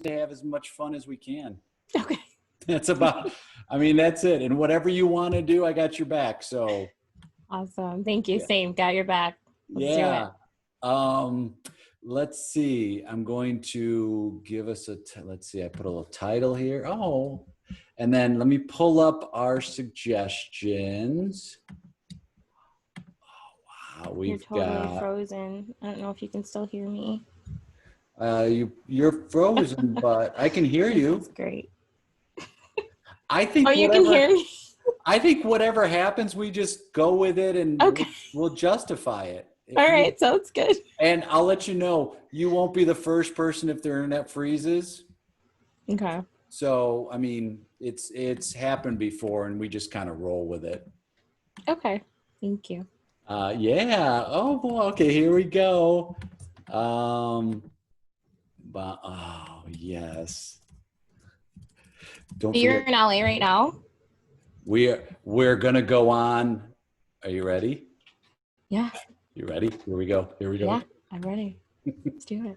to have as much fun as we can. Okay. That's about, I mean, that's it. And whatever you want to do, I got your back. So Awesome. Thank you. Same. Got your back. Let's do it. Let's see. I'm going to give us let's see. I put a little title here. Oh, and then let me pull up our suggestions. Oh, wow. You're totally frozen. I don't know if you can still hear me. You're frozen, but I can hear you. That's great. I think. Oh, you can hear me? I think whatever happens, we just go with it and we'll justify it. All right, sounds good. And I'll let you know, you won't be the first person if their internet freezes. Okay. So, I mean, it's happened before and we just kind of roll with it. Okay, thank you. Yeah. Oh, boy. Okay, here we go. But, oh, yes. Don't forget. You're in LA right now? We're going to go on. Are you ready? Yeah. You ready? Here we go. Yeah, I'm ready. Let's do it.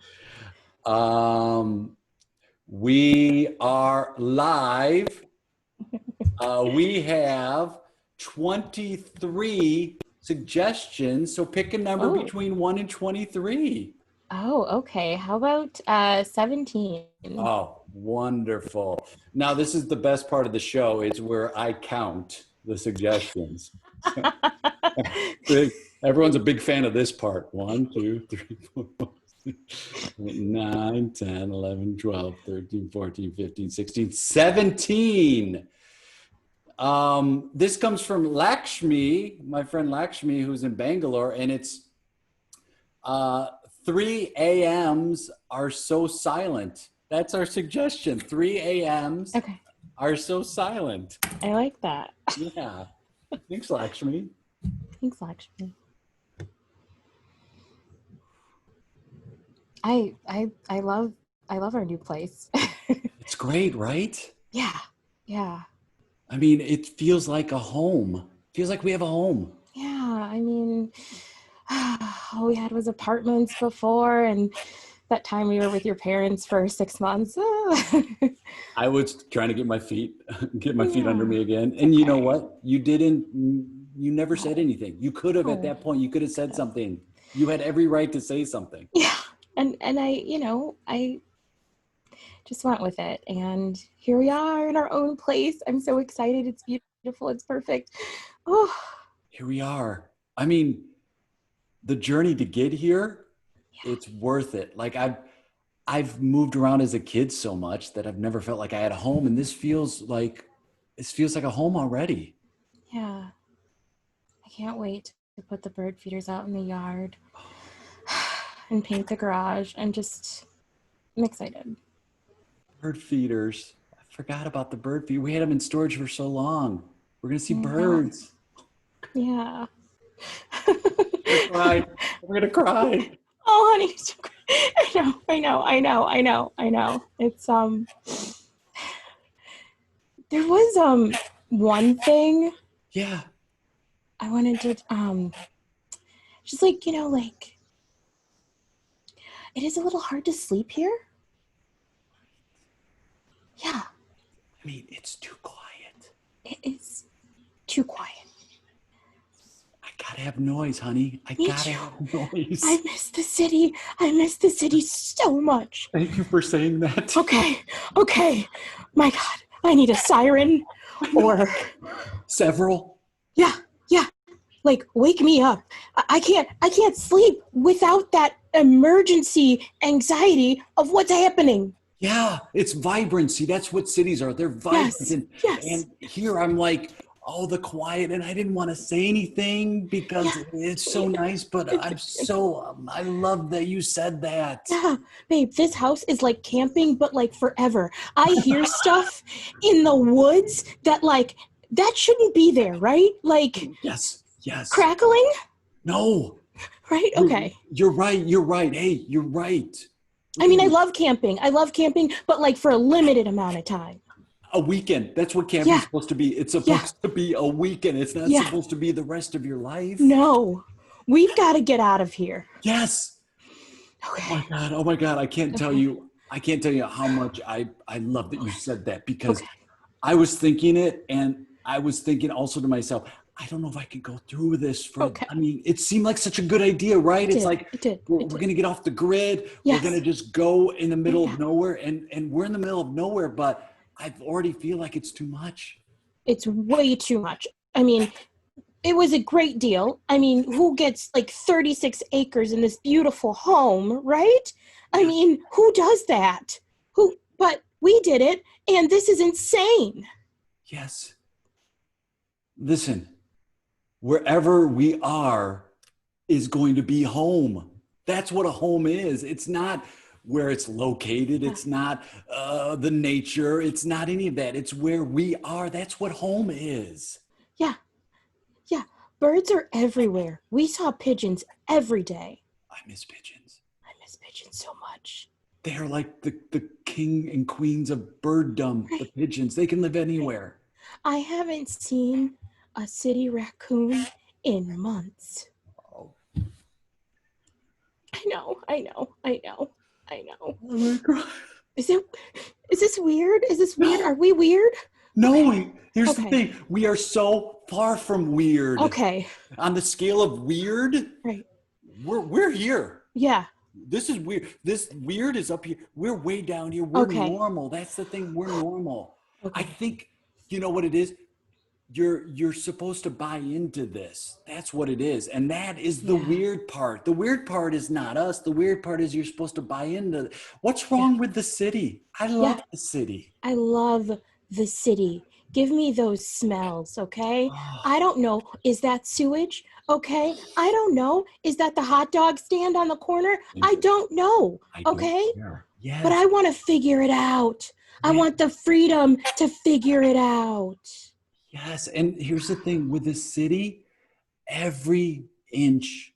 We are live. We have 23 suggestions. So pick a number between 1 and 23. Oh, okay. How about 17? Oh, wonderful. Now, this is the best part of the show is where I count the suggestions. Everyone's a big fan of this part. 1, 2, 3, 4, 5, 9, 10, 11, 12, 13, 14, 15, 16, 17. This comes from Laxmi, my friend Laxmi, who's in Bangalore, and it's 3 a.m.s are so silent. That's our suggestion. 3 a.m.s are so silent. I like that. Yeah. Thanks, Laxmi. Thanks, Laxmi. I love our new place. It's great, right? Yeah. Yeah. I mean, it feels like a home. Feels like we have a home. Yeah. I mean, all we had was apartments before, and that time we were with your parents for 6 months. I was trying to get my feet under me again. And you know what? You never said anything. You could have at that point, you could have said something. You had every right to say something. Yeah. And I just went with it. And here we are in our own place. I'm so excited. It's beautiful. It's perfect. Oh, here we are. I mean, the journey to get here, it's worth it. Like I've moved around as a kid so much that I've never felt like I had a home. And this feels like a home already. Yeah. I can't wait to put the bird feeders out in the yard and paint the garage. I'm excited. Bird feeders. I forgot about the bird feeder. We had them in storage for so long. We're going to see birds. Yeah. We're going to cry. Oh, honey. I know. It's, there was, one thing. Yeah. I wanted to, just like, it is a little hard to sleep here. Yeah. I mean, it's too quiet. It is too quiet. I gotta have noise, honey. I gotta have noise. I miss the city. I miss the city so much. Thank you for saying that. Okay. My God, I need a siren or several. Yeah. Like, wake me up. I can't sleep without that emergency anxiety of what's happening. Yeah, it's vibrancy. That's what cities are. They're vibrant. Yes. And here I'm like, the quiet. And I didn't want to say anything because it's so nice, but I love that you said that. Yeah, babe, this house is like camping, but like forever. I hear stuff in the woods that shouldn't be there, right? Like, yes. Crackling? No. Right? Okay. You're right. Hey, you're right. I mean, I love camping, but like for a limited amount of time. A weekend. That's what camping's supposed to be. It's supposed to be a weekend. It's not supposed to be the rest of your life. No. We've got to get out of here. Yes. Okay. Oh my God. I can't tell you. I can't tell you how much I love that you said that, because Okay. I was thinking it, and I was thinking also to myself, I don't know if I could go through with this Okay. I mean, it seemed like such a good idea, right? It It's did. like, It did. we're It going did. to get off the grid. We're going to Yes. just go in the middle Yeah. of nowhere, and we're in the middle of nowhere, but I already feel like it's too much. It's way too much. I mean, it was a great deal. I mean, who gets like 36 acres in this beautiful home, right? I Yeah. mean, who does that? But we did it, and this is insane. Yes. Listen, wherever we are is going to be home. That's what a home is. It's not where it's located. Yeah. It's not the nature. It's not any of that. It's where we are. That's what home is. Yeah. Yeah. Birds are everywhere. We saw pigeons every day. I miss pigeons. I miss pigeons so much. They're like the king and queens of birddom, the Right. pigeons. They can live anywhere. I haven't seen a city raccoon in months. Oh, I know, I know, I know, I know. oh my God. Is this weird? Is this weird? No, Are we weird? no. Okay. Here's the Okay. thing. We are so far from weird. Okay. On the scale of weird, Right. we're here. Yeah. This is weird. This weird is up here. We're way down here. We're Okay. normal. That's the thing. We're normal. I Okay. think, you know what it is? You're supposed to buy into this. That's what it is. And that is the Yeah. weird part. The weird part is not us. The weird part is you're supposed to buy into. What's Yeah. wrong with the city? I Yeah. love the city. I love the city. Give me those smells, okay? Oh, I don't know. Is that sewage? Okay. I don't know. Is that the hot dog stand on the corner? I don't know. I don't Okay. care. But Yes. I want to figure it out. I Yes. want the freedom to figure it out. Yes. And here's the thing with the city, every inch,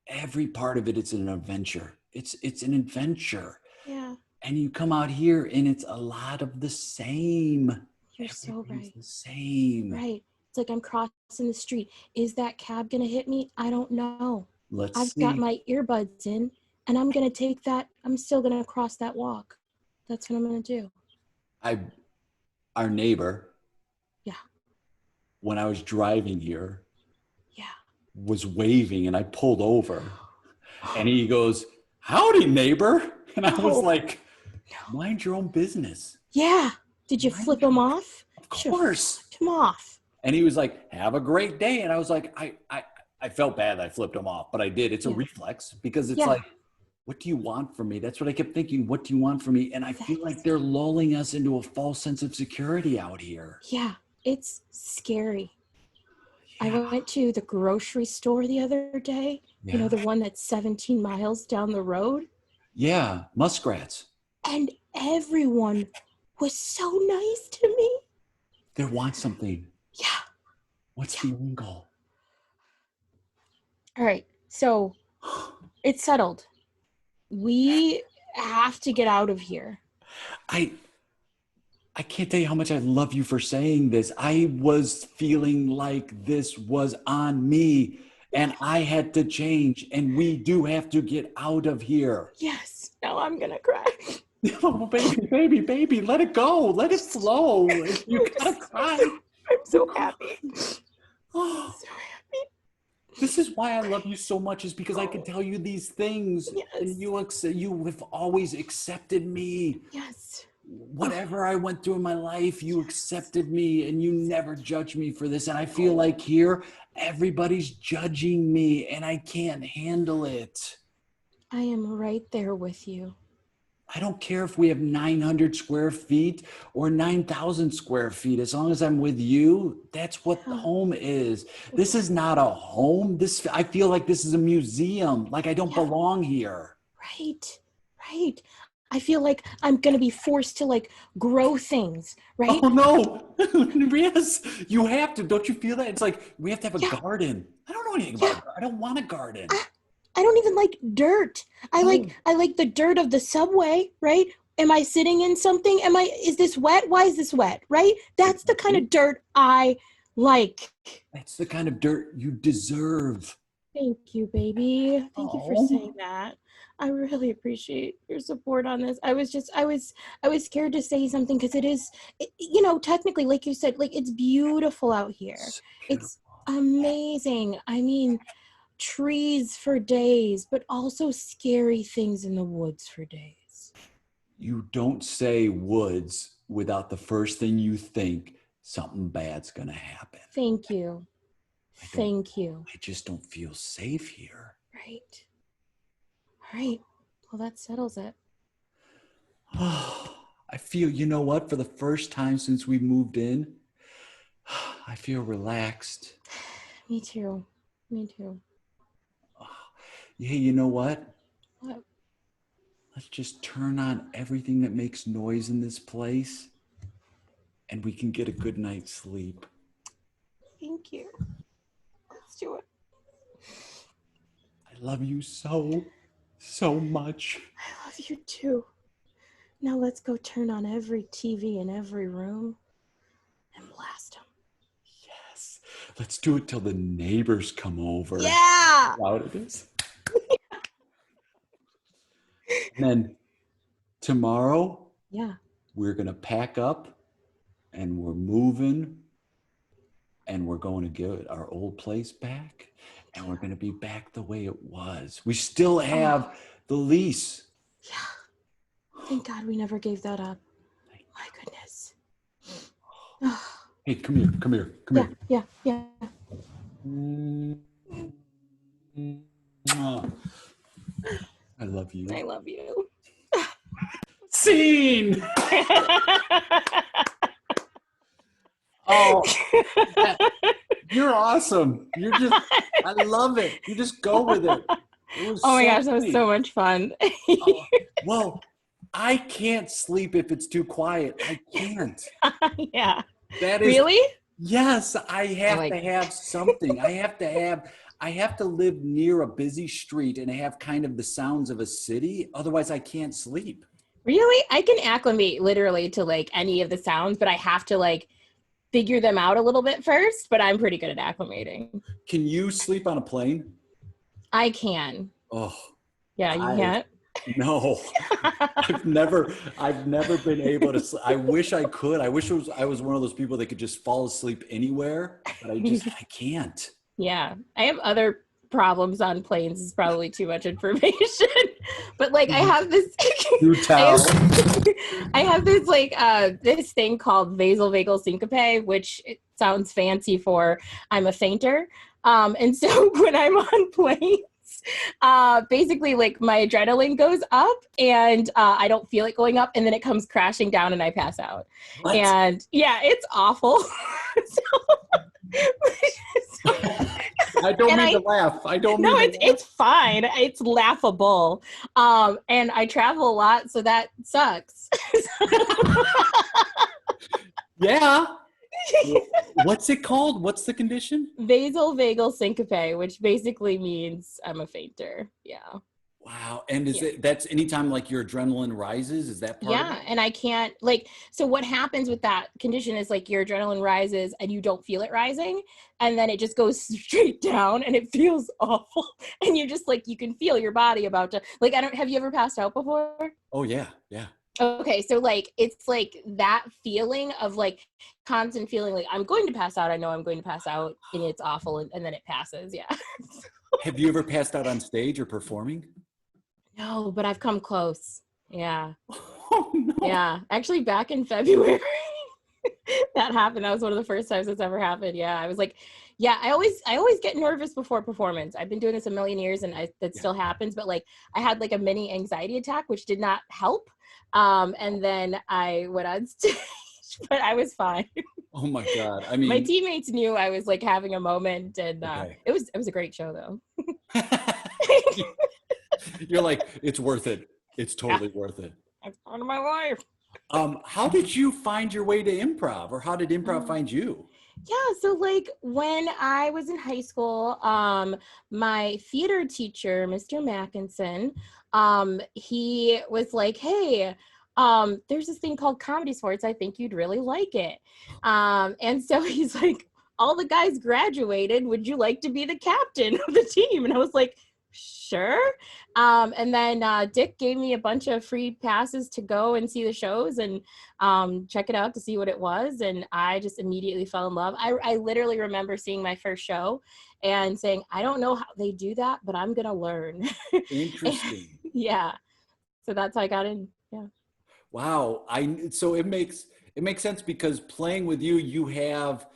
every part of it, it's an adventure. It's an adventure. Yeah, And you come out here and it's a lot of the same. you're so Everything's right. the same. Right. It's like I'm crossing the street. Is that cab going to hit me? I don't know. Let's I've got see. my earbuds in and I'm going to take that. I'm still going to cross that walk. That's what I'm going to do. I our neighbor, Yeah. when I was driving here, Yeah. was waving, and I pulled over, and he goes, "Howdy, neighbor." And I was No. like, "Mind your own business." Yeah. Did you Mind flip your- him off? Of Should've course. flipped him off. And he was like, "Have a great day." And I was like, I felt bad that I flipped him off, but I did. It's a Yeah. reflex, because it's Yeah. like, what do you want from me? That's what I kept thinking. What do you want from me? And I feel like they're lulling us into a false sense of security out here. Yeah. It's scary. I Yeah. went to the grocery store the other day, you know, Yeah. the one that's 17 miles down the road, Yeah. Muskrats. and everyone was so nice to me. They want something. Yeah. What's the angle? All right. So it's settled. We have to get out of here. I can't tell you how much I love you for saying this. I was feeling like this was on me, and I had to change, and we do have to get out of here. Yes. Now I'm going to cry. Oh, baby, let it go. Let it flow. You gotta cry. I'm so happy. Oh, So happy. this is why I love you so much, is because I can tell you these things, Yes. and you have always accepted me. Yes. Whatever I went through in my life, you accepted me, and you never judged me for this. And I feel like here, everybody's judging me, and I can't handle it. I am right there with you. I don't care if we have 900 square feet or 9,000 square feet. As long as I'm with you, that's what the home is. This is not a home. I feel like this is a museum. Like I don't belong here. Right. Right. I feel like I'm going to be forced to like grow things, right? Oh no. Yes, you have to. Don't you feel that? It's like we have to have a garden. I don't know anything about it. I don't want a garden. I don't even like dirt. I like the dirt of the subway, right? Am I sitting in something? Is this wet? Why is this wet? Right? That's the kind of dirt I like. That's the kind of dirt you deserve. Thank you, baby. Thank you for saying that. I really appreciate your support on this. I was scared to say something because technically, like you said, like it's beautiful out here. It's It's beautiful. amazing. I mean, trees for days, but also scary things in the woods for days. You don't say woods without the first thing you think something bad's going to happen. Thank you. I don't, Thank you. I just don't feel safe here. Right. All right. Well, that settles it. I feel, you know what? For the first time since we moved in, I feel relaxed. Me too. Me too. Hey, you know what? What? Let's just turn on everything that makes noise in this place and we can get a good night's sleep. Thank you. Let's do it. I love you so, so much. I love you too. Now let's go turn on every TV in every room and blast them. Yes. Let's do it till the neighbors come over. Yeah. How loud it is. And then tomorrow, Yeah. we're going to pack up and we're moving and we're going to get our old place back and we're going to be back the way it was. We still have the lease. Yeah. Thank God we never gave that up. My goodness. Hey, come here, come here, come here. Yeah. I love you. I love you. Scene! Oh, you're awesome. I love it. You just go with it. It was Oh my so gosh, that was funny. so much fun. Well, I can't sleep if it's too quiet. I can't. Yeah. That is Really? Yes, I have to like- have something. I have to live near a busy street and have kind of the sounds of a city. Otherwise, I can't sleep. Really? I can acclimate literally to like any of the sounds, but I have to like figure them out a little bit first, but I'm pretty good at acclimating. Can you sleep on a plane? I can. Oh, Yeah, you can't? No. I've never been able to I wish I could. I wish I was one of those people that could just fall asleep anywhere, but I can't. Yeah. I have other problems on planes. Is probably too much information. But like I have this You tell. I have this like this thing called vasovagal syncope, which it sounds fancy for I'm a fainter. And so when I'm on planes, basically like my adrenaline goes up and I don't feel it going up and then it comes crashing down and I pass out. What? And yeah, it's awful. I don't mean to laugh. I don't mean No, to laugh. it's fine. It's laughable. And I travel a lot, so that sucks. Yeah. What's it called? What's the condition? Vasovagal syncope, which basically means I'm a fainter. Yeah. Wow. And that's anytime like your adrenaline rises? Is that part of it? And I can't so what happens with that condition is like your adrenaline rises and you don't feel it rising. And then it just goes straight down and it feels awful. And you're just like, you can feel your body about to have you ever passed out before? Oh yeah. Yeah. Okay, so like it's like that feeling of like constant feeling like I'm going to pass out. I know I'm going to pass out, and it's awful, and then it passes. Yeah. Have you ever passed out on stage or performing? No, but I've come close. Yeah. Oh no. Yeah. Actually, back in February, that happened. That was one of the first times it's ever happened. Yeah, I was like, yeah, I always get nervous before performance. I've been doing this a million years, and that still happens. But like, I had like a mini anxiety attack, which did not help. And then I went on stage, but I was fine. Oh my God. I mean, my teammates knew I was like having a moment, and Okay. it was a great show though. You're like, it's worth it. It's totally worth it. That's part of my life. How did you find your way to improv, or how did improv find you? Yeah, so like when I was in high school, my theater teacher, Mr. Mackinson, he was like, hey, there's this thing called comedy sports. I think you'd really like it. And so he's like, all the guys graduated. Would you like to be the captain of the team? And I was like, Sure. And then Dick gave me a bunch of free passes to go and see the shows and check it out to see what it was. And I just immediately fell in love. I literally remember seeing my first show and saying, I don't know how they do that, but I'm going to learn. Interesting. Yeah. So that's how I got in. Yeah. Wow. So it makes sense because playing with you, you have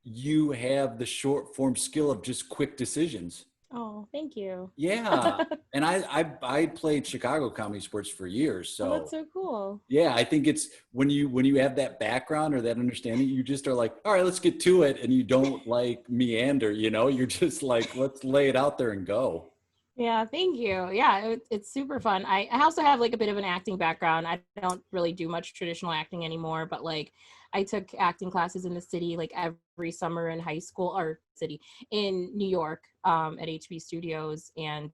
the short form skill of just quick decisions. Oh, thank you. Yeah. And I played Chicago comedy sports for years. Oh, that's So so cool. yeah, I think it's when you have that background or that understanding, you just are like, all right, let's get to it. And you don't like meander, you're just like, let's lay it out there and go. Yeah, thank you. Yeah, it's super fun. I also have like a bit of an acting background. I don't really do much traditional acting anymore, but like I took acting classes in the city like every summer in high school or city in New York at HB Studios and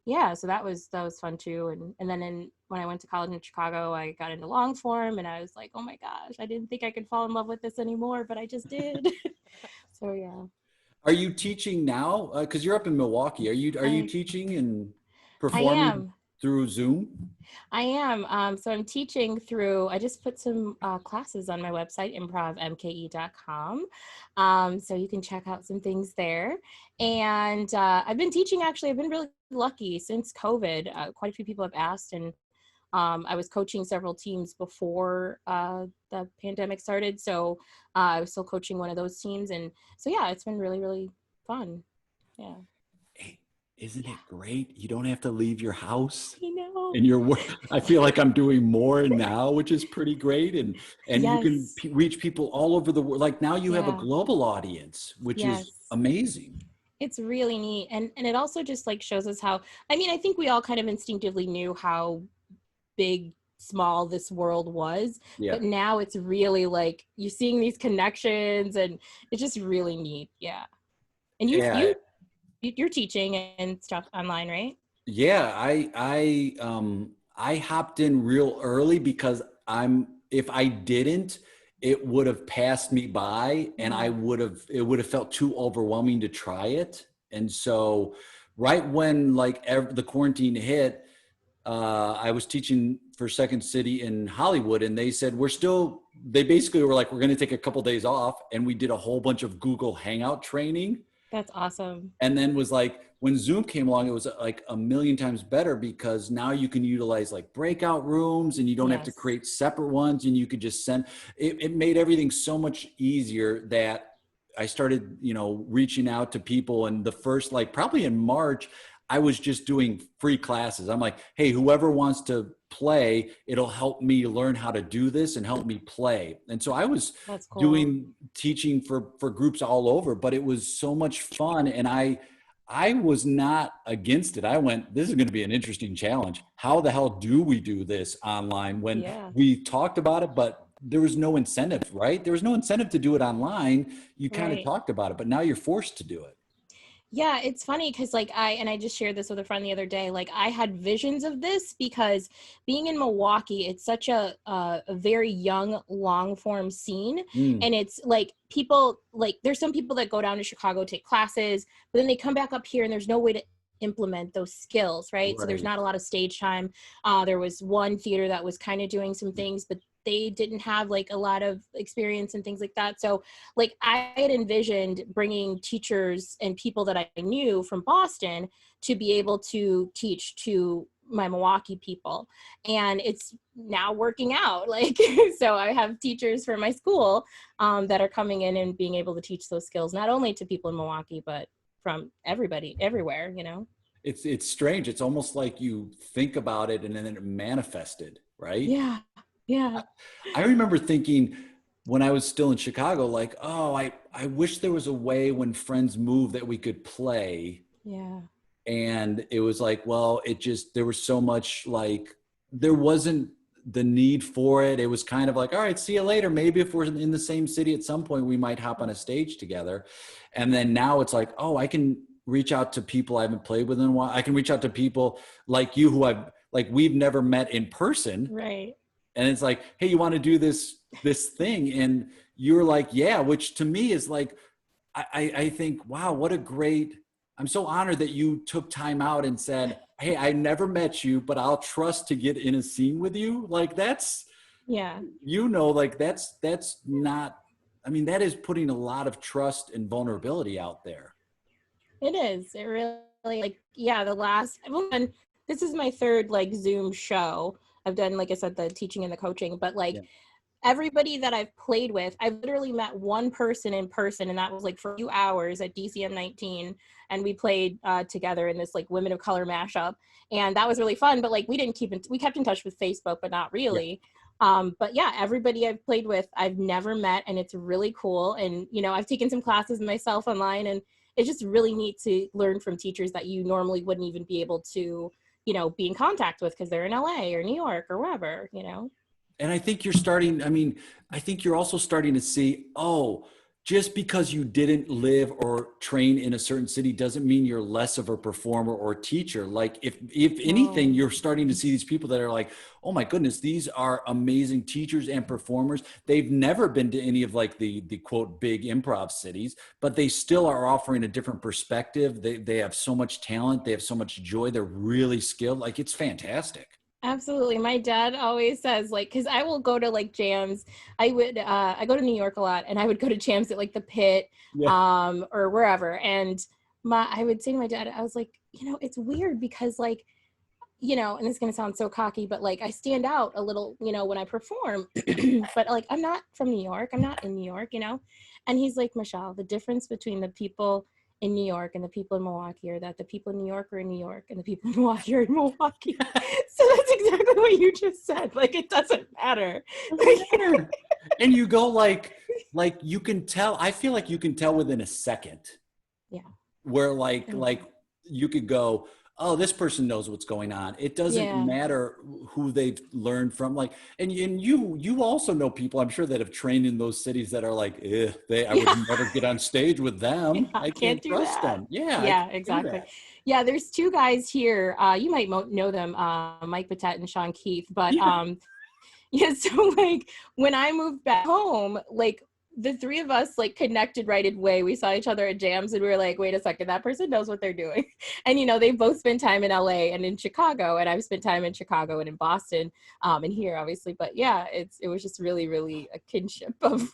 yeah, so that was fun too. And then when I went to college in Chicago, I got into long form and I was like, "Oh my gosh, I didn't think I could fall in love with this anymore, but I just did." So yeah. Are you teaching now? Because you're up in Milwaukee. Are you I teaching and I performing am. through Zoom? I am. So I'm teaching through, I just put some classes on my website, improvmke.com. So you can check out some things there. And I've been teaching, actually, I've been really lucky since COVID. Quite a few people have asked, and I was coaching several teams before the pandemic started. So I was still coaching one of those teams. And so, yeah, it's been really, really fun. Yeah. Hey, isn't Yeah. it great? You don't have to leave your house I know. and your work. I feel like I'm doing more now, which is pretty great. And you can Yes. reach people all over the world. Like now you have a Yeah. global audience, which is Yes. amazing. It's really neat. And it also just like shows us how, I mean, I think we all kind of instinctively knew how big, small this world was, Yeah. but now it's really like you're seeing these connections and it's just really neat. Yeah. And Yeah. you're teaching and stuff online, right? Yeah, I hopped in real early because if I didn't, it would have passed me by and Yeah. it would have felt too overwhelming to try it. And so right when like the quarantine hit, I was teaching for Second City in Hollywood and they basically were like, we're going to take a couple days off. And we did a whole bunch of Google Hangout training That's awesome. and then was like when Zoom came along, it was like a million times better because now you can utilize like breakout rooms and you don't have to Yes. create separate ones and you could just send it made everything so much easier that I started reaching out to people. And the first, like probably in March, I was just doing free classes. I'm like, hey, whoever wants to play, it'll help me learn how to do this and help me play. And so I was That's cool. doing teaching for groups all over, but it was so much fun. And I was not against it. I went, this is going to be an interesting challenge. How the hell do we do this online when Yeah. we talked about it, but there was no incentive, right? There was no incentive to do it online. You kind of Right. talked about it, but now you're forced to do it. Yeah, it's funny because like I just shared this with a friend the other day. Like I had visions of this because being in Milwaukee, it's such a very young long form scene, Mm, and it's like people like there's some people that go down to Chicago take classes, but then they come back up here and there's no way to implement those skills, right? So there's right. not a lot of stage time. There was one theater that was kind of doing some things, but they didn't have like a lot of experience and things like that. So like I had envisioned bringing teachers and people that I knew from Boston to be able to teach to my Milwaukee people, and it's now working out. Like so I have teachers for my school that are coming in and being able to teach those skills not only to people in Milwaukee but from everybody everywhere, you know. It's strange. It's almost like you think about it and then it manifested, right? Yeah. Yeah. I remember thinking when I was still in Chicago, like, oh, I wish there was a way when friends move that we could play. Yeah. And it was like, well, there was so much like, there wasn't the need for it. It was kind of like, all right, see you later. Maybe if we're in the same city at some point, we might hop on a stage together. And then now it's like, oh, I can reach out to people I haven't played with in a while. I can reach out to people like you who we've never met in person. Right. And it's like, hey, you want to do this thing? And you're like, yeah, which to me is like, I think, wow, what a great I'm so honored that you took time out and said, hey, I never met you, but I'll trust to get in a scene with you. Like that's, Yeah, like that's not, I mean, that is putting a lot of trust and vulnerability out there. it is. It really, like, yeah, this is my third like Zoom show. I've done, like I said, the teaching and the coaching, but like Yeah. everybody that I've played with, I've literally met one person in person, and that was like for a few hours at DCM 19, and we played together in this like Women of Color mashup, and that was really fun. But like we kept in touch with Facebook, but not Yeah. really. But yeah, everybody I've played with, I've never met, and it's really cool. And I've taken some classes myself online, and it's just really neat to learn from teachers that you normally wouldn't even be able to, be in contact with because they're in LA or New York or wherever. And I think I think you're also starting to see, oh, just because you didn't live or train in a certain city doesn't mean you're less of a performer or teacher. Like if anything, Oh, you're starting to see these people that are like, oh my goodness, these are amazing teachers and performers. They've never been to any of like the quote big improv cities, but they still are offering a different perspective. They have so much talent, they have so much joy, they're really skilled. Like it's fantastic. absolutely. My dad always says, like, because I will go to like jams. I go to New York a lot, and I would go to jams at like the Pit, Yeah. or wherever. And I would say to my dad, I was like, it's weird because like, and it's gonna sound so cocky, but like I stand out a little, when I perform, but like I'm not from New York. I'm not in New York. And he's like, Michelle, the difference between the people in New York and the people in Milwaukee are that the people in New York are in New York and the people in Milwaukee are in Milwaukee. So that's exactly what you just said. Like it doesn't matter. Doesn't matter. And you go like you can tell, I feel like you can tell within a second Yeah. where like you could go, oh, this person knows what's going on. It doesn't Yeah. matter who they've learned from. Like, and you also know people, I'm sure, that have trained in those cities that are like, I would Yeah. never get on stage with them. Yeah, I can't can't do trust that. them. Yeah, I Yeah, can't do exactly. that. Yeah, there's two guys here. You might know them, Mike Betette and Sean Keith. But Yeah. yeah, so like when I moved back home, like the three of us like connected right away. We saw each other at jams, and we were like, wait a second, that person knows what they're doing. And they both spent time in LA and in Chicago, and I've spent time in Chicago and in Boston, and here obviously. But yeah, it was just really, really a kinship of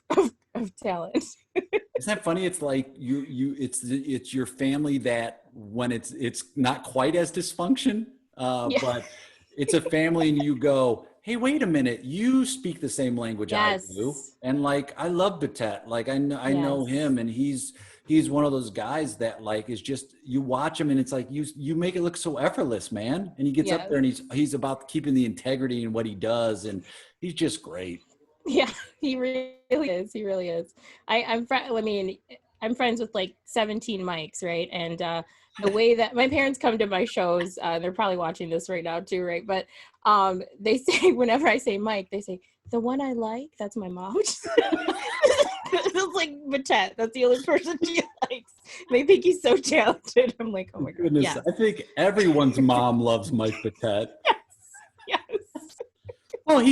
talent. Isn't that funny? It's like it's your family that when it's not quite as dysfunction, Yeah. but it's a family and you go, hey, wait a minute, you speak the same language I do. Yes. And like, I love Betette. Like I know Yes. him, and he's one of those guys that like is just, you watch him and it's like you make it look so effortless, man. And he gets up Yes. there and he's about keeping the integrity in what he does, and he's just great. Yeah, he really is. He really is. I mean, I'm friends with like 17 mics, right? And the way that my parents come to my shows, they're probably watching this right now too, right? But they say whenever I say Mike, they say the one I like. That's my mom. It's like Betette. That's the only person she likes. They think he's so talented. I'm like, oh my god, Goodness, yes, I think everyone's mom loves Mike Betette. yes, yes, Well,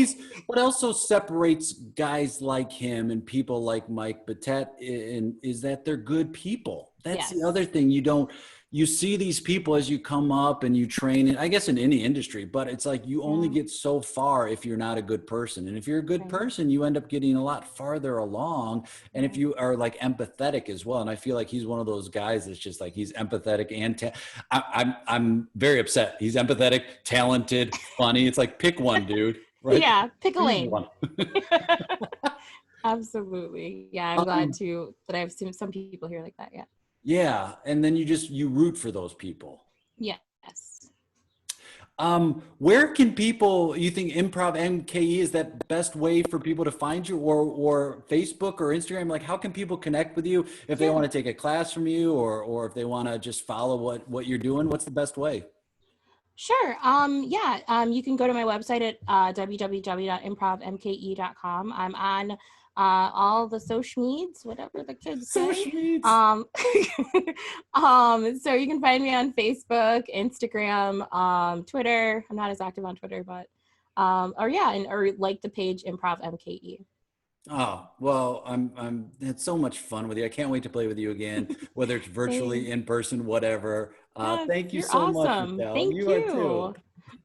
what also separates guys like him and people like Mike Betette is that they're good people. That's the yes. other thing. You see these people as you come up and you train, and I guess in any industry, but it's like you only Yeah, get so far if you're not a good person. And if you're a good right, person, you end up getting a lot farther along. And if yeah. you are like empathetic as well, and I feel like he's one of those guys that's just like he's empathetic and I'm very upset. He's empathetic, talented, funny. It's like pick one, dude. Right? Yeah, pick a Choose lane. one. Absolutely. Yeah, I'm glad Um, to that I've seen some people here like that. Yeah. yeah, and then you root for those people. Yes. Where can people, you think Improv MKE is that best way for people to find you, or Facebook or Instagram? Like, how can people connect with you if they Yeah. want to take a class from you, or if they want to just follow what you're doing? What's the best way? Sure. Yeah. You can go to my website at www.improvmke.com. I'm on all the social medias, whatever the kids say. Social media. Um, so you can find me on Facebook, Instagram, Twitter. I'm not as active on Twitter, but or yeah, or like the page Improv MKE. Oh, well, I'm had so much fun with you. I can't wait to play with you again, whether it's virtually, Same. in person, whatever. Yeah, Thank you you're so much, awesome. Michelle. Thank You are you. too. All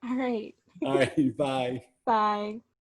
right. All right, bye. Bye.